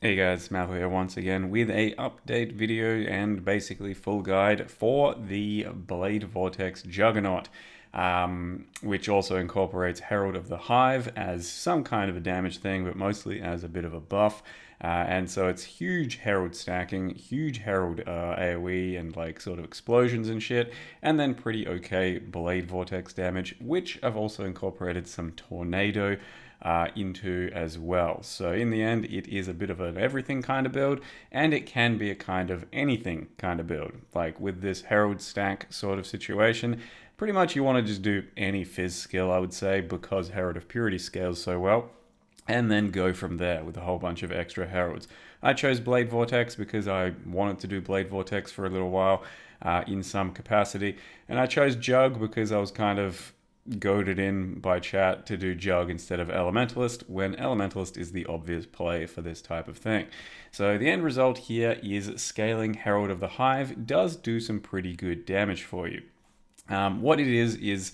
Hey guys, Mal here once again with a update video and basically full guide for the Blade Vortex Juggernaut, which also incorporates Herald of the Hive as some kind of a damage thing, but mostly as a bit of a buff. And so it's huge Herald stacking, huge Herald AoE and like sort of explosions and shit, and then pretty okay Blade Vortex damage, which I've also incorporated some Tornado into as well. So in the end, it is a bit of an everything kind of build, and it can be a kind of anything kind of build. Like with this Herald stack sort of situation, pretty much you want to just do any Fizz skill, I would say, because Herald of Purity scales so well, and then go from there with a whole bunch of extra heralds. I chose Blade Vortex because I wanted to do Blade Vortex for a little while in some capacity, and I chose Jug because I was kind of goaded in by chat to do Jug instead of Elementalist, when Elementalist is the obvious play for this type of thing. So the end result here is scaling Herald of the Hive does do some pretty good damage for you. What it is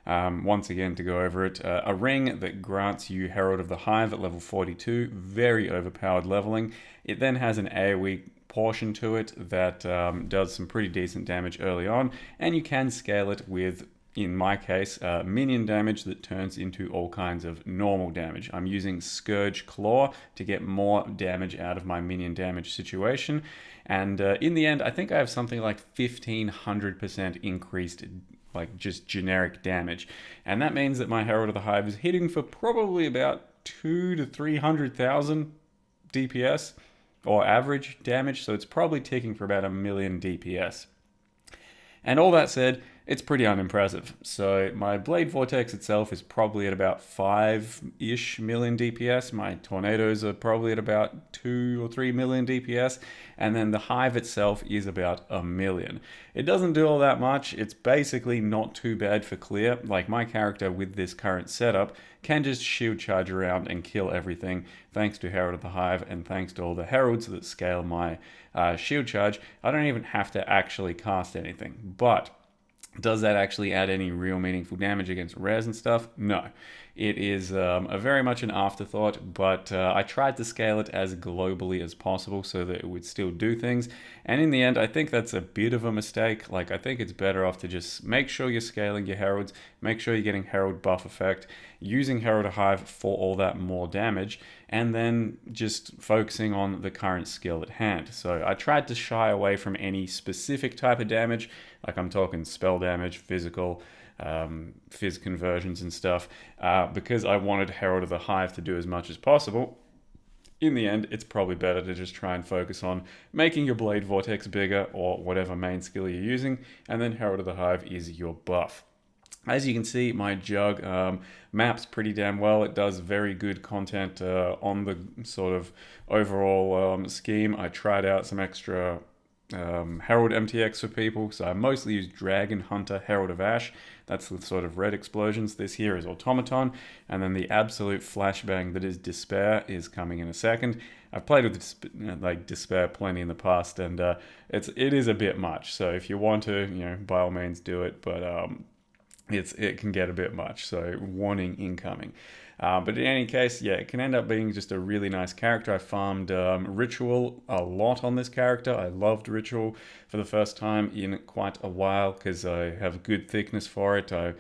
once again, to go over it, a ring that grants you Herald of the Hive at level 42, very overpowered leveling. It then has an AoE portion to it that does some pretty decent damage early on, and you can scale it with, in my case, minion damage that turns into all kinds of normal damage. I'm using Scourge Claw to get more damage out of my minion damage situation. And in the end, I think I have something like 1500% increased, like just generic damage. And that means that my Herald of the Hive is hitting for probably about 2 to 300,000 DPS or average damage. So it's probably ticking for about a million DPS. And all that said, it's pretty unimpressive. So my Blade Vortex itself is probably at about 5-ish million DPS. My Tornadoes are probably at about 2 or 3 million DPS. And then the Hive itself is about a million. It doesn't do all that much. It's basically not too bad for clear. Like my character with this current setup can just shield charge around and kill everything thanks to Herald of the Hive and thanks to all the heralds that scale my shield charge. I don't even have to actually cast anything. But does that actually add any real meaningful damage against rares and stuff? No. It is a very much an afterthought, but I tried to scale it as globally as possible so that it would still do things. And in the end, I think that's a bit of a mistake. Like, I think it's better off to just make sure you're scaling your heralds, make sure you're getting herald buff effect, using Herald of Hive for all that more damage, and then just focusing on the current skill at hand. So I tried to shy away from any specific type of damage, like I'm talking spell damage, physical, fizz conversions and stuff, because I wanted Herald of the Hive to do as much as possible. In the end, it's probably better to just try and focus on making your Blade Vortex bigger or whatever main skill you're using, and then Herald of the Hive is your buff. As you can see, my Jug maps pretty damn well. It does very good content on the sort of overall scheme. I tried out some extra Herald MTX for people, so I mostly use Dragon Hunter Herald of Ash. That's the sort of red explosions. This here is Automaton, and then the absolute flashbang that is Despair is coming in a second. I've played with Despair plenty in the past, and it is a bit much. So if you want to, by all means do it, but it can get a bit much, so warning incoming. But in any case, yeah, it can end up being just a really nice character. I farmed Ritual a lot on this character. I loved Ritual for the first time in quite a while because I have good thickness for it. I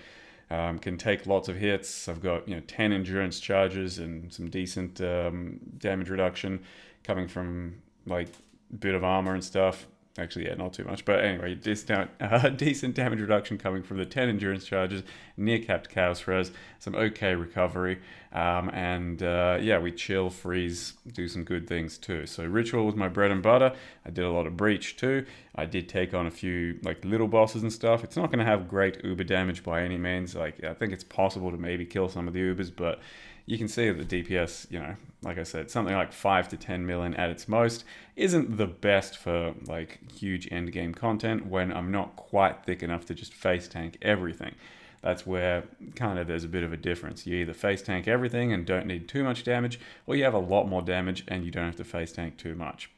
can take lots of hits. I've got 10 endurance charges and some decent damage reduction coming from like a bit of armor and stuff. Actually, yeah, not too much. But anyway, decent damage reduction coming from the 10 endurance charges, near capped chaos res, some okay recovery, and yeah, we chill, freeze, do some good things too. So Ritual was my bread and butter. I did a lot of Breach too. I did take on a few like little bosses and stuff. It's not going to have great uber damage by any means. Like I think it's possible to maybe kill some of the ubers, but you can see that the DPS, like I said, something like 5 to 10 million at its most isn't the best for like huge endgame content when I'm not quite thick enough to just face tank everything. That's where kind of there's a bit of a difference. You either face tank everything and don't need too much damage, or you have a lot more damage and you don't have to face tank too much.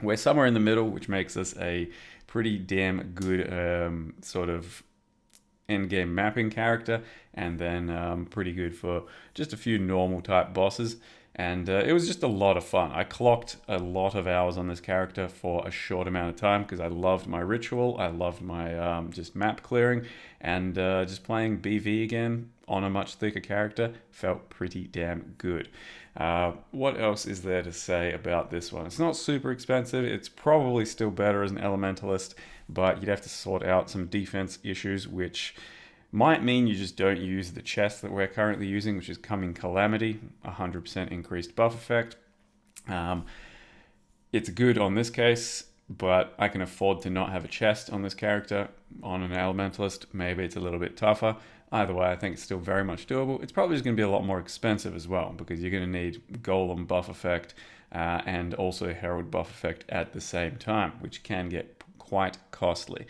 We're somewhere in the middle, which makes us a pretty damn good sort of endgame mapping character, and then pretty good for just a few normal type bosses. And it was just a lot of fun. I clocked a lot of hours on this character for a short amount of time because I loved my ritual, I loved my just map clearing, and just playing BV again on a much thicker character felt pretty damn good. What else is there to say about this one? It's not super expensive. It's probably still better as an elementalist, but you'd have to sort out some defense issues, which might mean you just don't use the chest that we're currently using, which is Coming Calamity, 100% increased buff effect. Um, it's good on this case, but I can afford to not have a chest on this character. On an elementalist, maybe it's a little bit tougher. Either way, I think it's still very much doable. It's probably just going to be a lot more expensive as well, because you're going to need Golem buff effect and also Herald buff effect at the same time, which can get quite costly.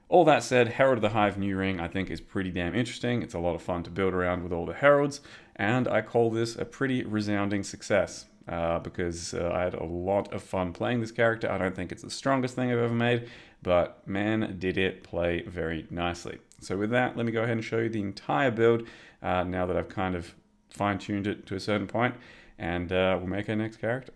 All that said, Herald of the Hive New Ring I think is pretty damn interesting. It's a lot of fun to build around with all the heralds, and I call this a pretty resounding success because I had a lot of fun playing this character. I don't think it's the strongest thing I've ever made, but man, did it play very nicely. So with that, let me go ahead and show you the entire build now that I've kind of fine-tuned it to a certain point, and we'll make our next character.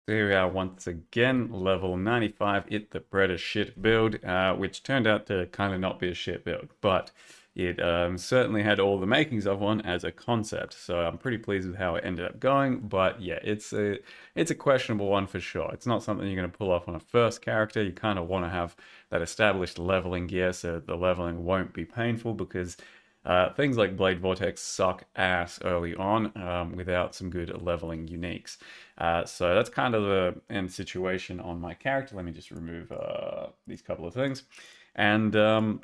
Here we are once again, level 95, It the Bread of Shit build, which turned out to kind of not be a shit build, but it certainly had all the makings of one as a concept, so I'm pretty pleased with how it ended up going, but yeah, it's a questionable one for sure. It's not something you're going to pull off on a first character. You kind of want to have that established leveling gear so the leveling won't be painful, because things like Blade Vortex suck ass early on without some good leveling uniques. So that's kind of the end situation on my character. Let me just remove these couple of things. And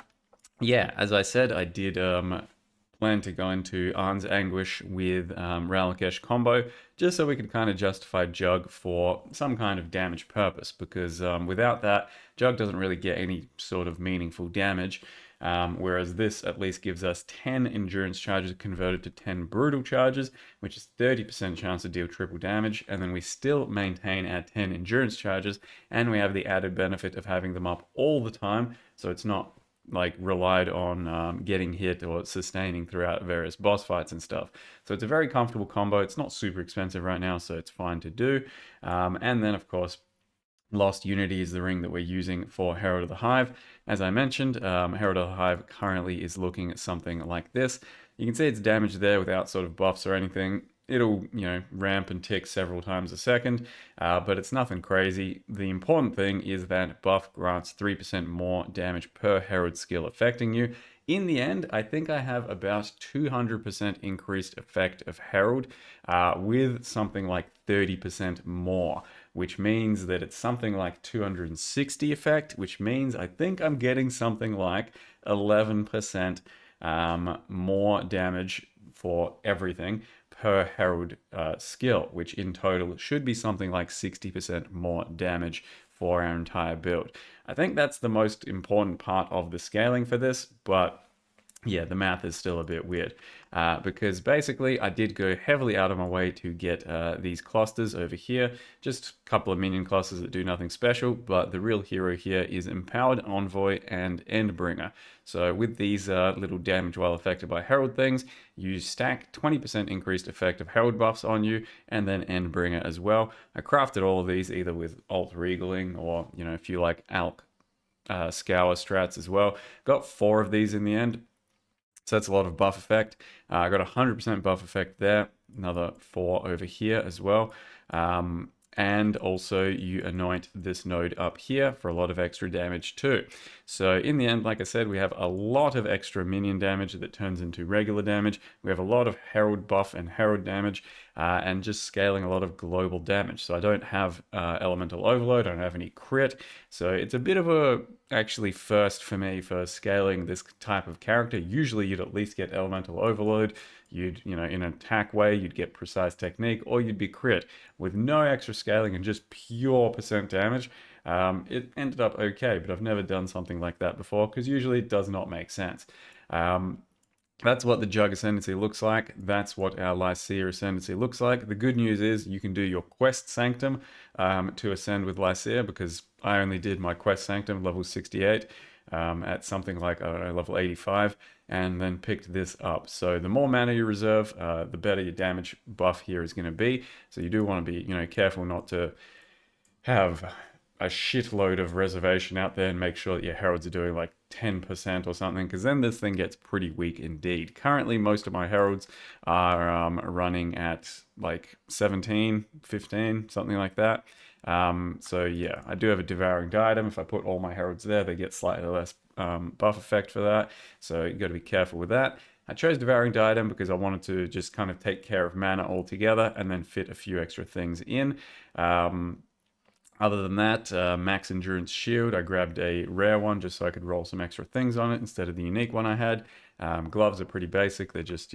yeah, as I said, I did plan to go into Arn's Anguish with Ralakesh combo, just so we could kind of justify Jug for some kind of damage purpose, because without that, Jug doesn't really get any sort of meaningful damage. Whereas this at least gives us 10 endurance charges converted to 10 brutal charges, which is 30% chance to deal triple damage, and then we still maintain our 10 endurance charges, and we have the added benefit of having them up all the time, so it's not like relied on getting hit or sustaining throughout various boss fights and stuff. So it's a very comfortable combo. It's not super expensive right now, so it's fine to do. And then of course, Lost Unity is the ring that we're using for Herald of the Hive. As I mentioned, Herald of the Hive currently is looking at something like this. You can see it's damaged there without sort of buffs or anything. It'll, ramp and tick several times a second, but it's nothing crazy. The important thing is that buff grants 3% more damage per Herald skill affecting you. In the end, I think I have about 200% increased effect of Herald with something like 30% more, which means that it's something like 260 effect, which means I think I'm getting something like 11% more damage for everything per Herald skill, which in total should be something like 60% more damage for our entire build. I think that's the most important part of the scaling for this, but yeah, the math is still a bit weird because basically I did go heavily out of my way to get these clusters over here, just a couple of minion clusters that do nothing special, but the real hero here is Empowered Envoy and Endbringer. So with these little damage while affected by Herald things, you stack 20% increased effect of Herald buffs on you, and then Endbringer as well. I crafted all of these either with Alt Regaling or, if you like Alk Scour strats as well. Got 4 of these in the end. So that's a lot of buff effect. I got 100% buff effect there. Another 4 over here as well. And also you anoint this node up here for a lot of extra damage too. So in the end, like I said, we have a lot of extra minion damage that turns into regular damage. We have a lot of Herald buff and Herald damage, and just scaling a lot of global damage. So I don't have elemental overload, I don't have any crit. So it's a bit of a actually first for me for scaling this type of character. Usually you'd at least get elemental overload. You'd, in an attack way, you'd get precise technique, or you'd be crit with no extra scaling and just pure percent damage. It ended up okay, but I've never done something like that before because usually it does not make sense. That's what the Jug Ascendancy looks like. That's what our Lycia Ascendancy looks like. The good news is you can do your Quest Sanctum to ascend with Lycia, because I only did my Quest Sanctum level 68. at something like, I don't know, level 85, and then picked this up. So the more mana you reserve, the better your damage buff here is going to be. So you do want to be, careful not to have a shitload of reservation out there and make sure that your heralds are doing like 10% or something, because then this thing gets pretty weak indeed. Currently, most of my heralds are running at like 17, 15, something like that. So yeah, I do have a devouring diadem. If I put all my heralds there, they get slightly less buff effect for that. So you got to be careful with that. I chose devouring diadem because I wanted to just kind of take care of mana altogether and then fit a few extra things in. Other than that, max endurance shield, I grabbed a rare one just so I could roll some extra things on it instead of the unique one I had. Gloves are pretty basic. They're just,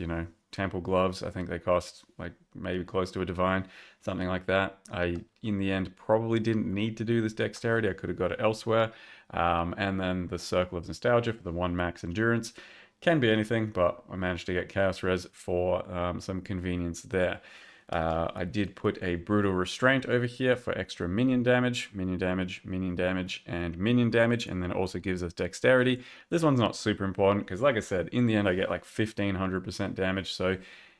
temple gloves. I think they cost like maybe close to a divine, something like that. I, in the end, probably didn't need to do this dexterity. I could have got it elsewhere. And then the circle of nostalgia for the one max endurance. Can be anything, but I managed to get chaos res for some convenience there. I did put a brutal restraint over here for extra minion damage, minion damage, minion damage, and minion damage, and then it also gives us dexterity. This one's not super important because, like I said, in the end I get like 1500% damage, so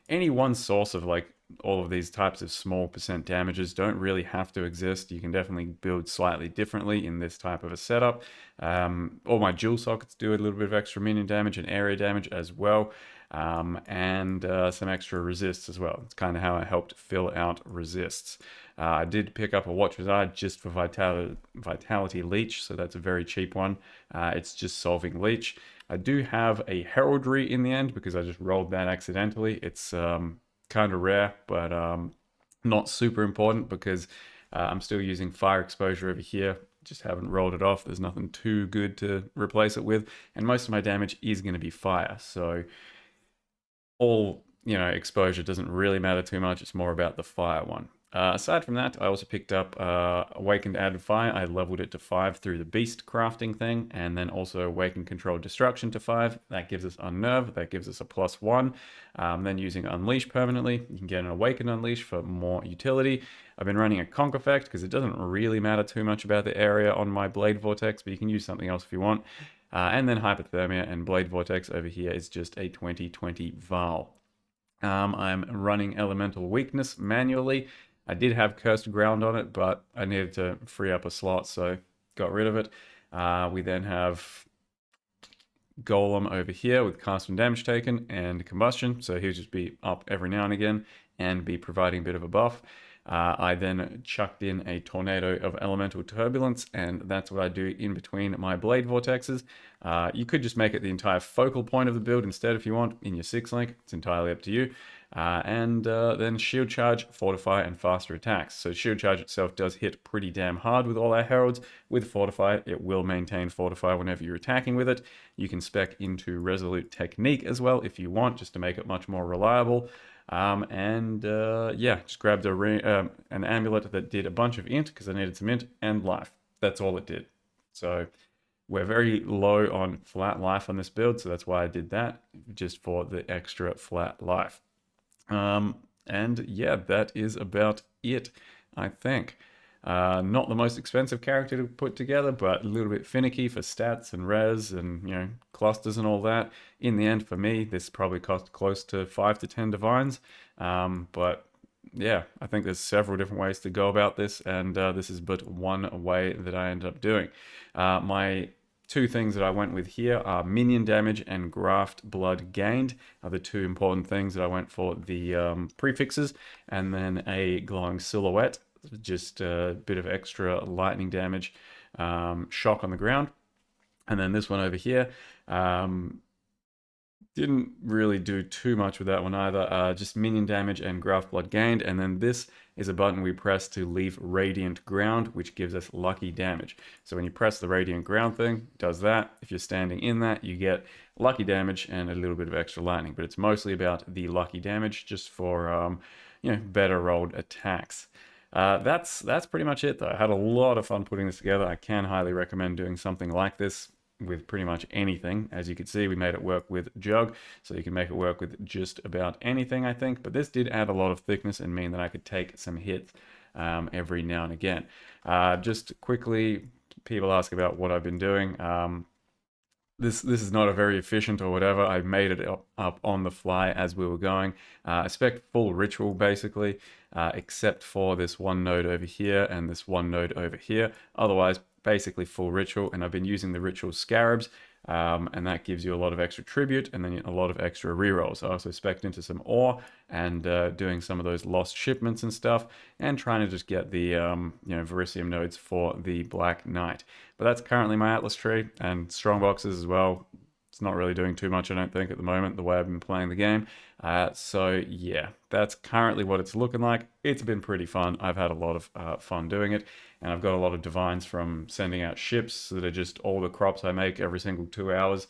any one source of like all of these types of small percent damages don't really have to exist. You can definitely build slightly differently in this type of a setup. All my jewel sockets do a little bit of extra minion damage and area damage as well. And some extra resists as well. It's kind of how I helped fill out resists. I did pick up a Watcher's Eye just for Vitality Leech, so that's a very cheap one. It's just solving Leech. I do have a Heraldry in the end because I just rolled that accidentally. It's kind of rare, but not super important because I'm still using Fire Exposure over here. Just haven't rolled it off. There's nothing too good to replace it with, and most of my damage is going to be fire, so all exposure doesn't really matter too much. It's more about the fire one. Aside from that, I also picked up Awakened Added Fire. I leveled it to 5 through the Beast crafting thing, and then also Awakened Controlled Destruction to 5. That gives us Unnerve. That gives us a +1. Then using Unleash permanently, you can get an Awakened Unleash for more utility. I've been running a Conk Effect because it doesn't really matter too much about the area on my Blade Vortex, but you can use something else if you want. And then Hypothermia and Blade Vortex over here is just a 20/20 Val. I'm running Elemental Weakness manually. I did have Cursed Ground on it, but I needed to free up a slot, so got rid of it. We then have Golem over here with Cast and Damage Taken and Combustion, so he'll just be up every now and again and be providing a bit of a buff. I then chucked in a Tornado of Elemental Turbulence, and that's what I do in between my Blade Vortexes. You could just make it the entire focal point of the build instead if you want, in your 6-link. It's entirely up to you. And then Shield Charge, Fortify, and Faster Attacks. So Shield Charge itself does hit pretty damn hard with all our Heralds. With Fortify, it will maintain Fortify whenever you're attacking with it. You can spec into Resolute Technique as well if you want, just to make it much more reliable. Yeah, just grabbed an amulet that did a bunch of int because I needed some int and life. That's all it did. So we're very low on flat life on this build, so that's why I did that, just for the extra flat life. And yeah, that is about it, I think. Not the most expensive character to put together, but a little bit finicky for stats and res and, clusters and all that. In the end, for me, this probably cost close to 5 to 10 divines. But yeah, I think there's several different ways to go about this, and this is but one way that I ended up doing. My two things that I went with here are minion damage and graft blood gained are the two important things that I went for the prefixes, and then a glowing silhouette, just a bit of extra lightning damage, shock on the ground. And then this one over here, didn't really do too much with that one either, just minion damage and graft blood gained. And then this is a button we press to leave radiant ground, which gives us lucky damage. So when you press the radiant ground thing, it does that. If you're standing in that, you get lucky damage and a little bit of extra lightning, but it's mostly about the lucky damage, just for better rolled attacks. That's pretty much it though. I had a lot of fun putting this together. I can highly recommend doing something like this with pretty much anything. As you can see, we made it work with Jug, so you can make it work with just about anything, I think. But this did add a lot of thickness and mean that I could take some hits every now and again. Just quickly, people ask about what I've been doing. this is not a very efficient or whatever. I made it up on the fly as we were going. I spec full ritual basically, except for this one node over here and this one node over here. Otherwise, basically full ritual, and I've been using the ritual scarabs, and that gives you a lot of extra tribute and then a lot of extra rerolls. I also spec'd into some ore and doing some of those lost shipments and stuff, and trying to just get the Verisium nodes for the Black Knight. But that's currently my Atlas tree, and strong boxes as well. It's not really doing too much, I don't think, at the moment, the way I've been playing the game. So yeah, that's currently what it's looking like. It's been pretty fun. I've had a lot of fun doing it, and I've got a lot of divines from sending out ships that are just all the crops I make every single 2 hours.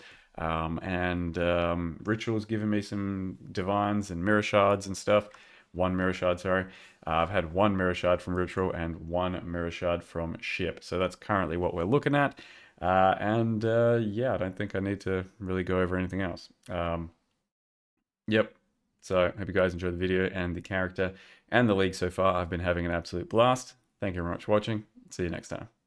Ritual's given me some divines and mirror shards and stuff. One mirror shard, sorry. I've had one mirror shard from Ritual and one mirror shard from Ship. So that's currently what we're looking at. Yeah, I don't think I need to really go over anything else. Yep. So hope you guys enjoyed the video and the character and the league so far. I've been having an absolute blast. Thank you very much for watching. See you next time.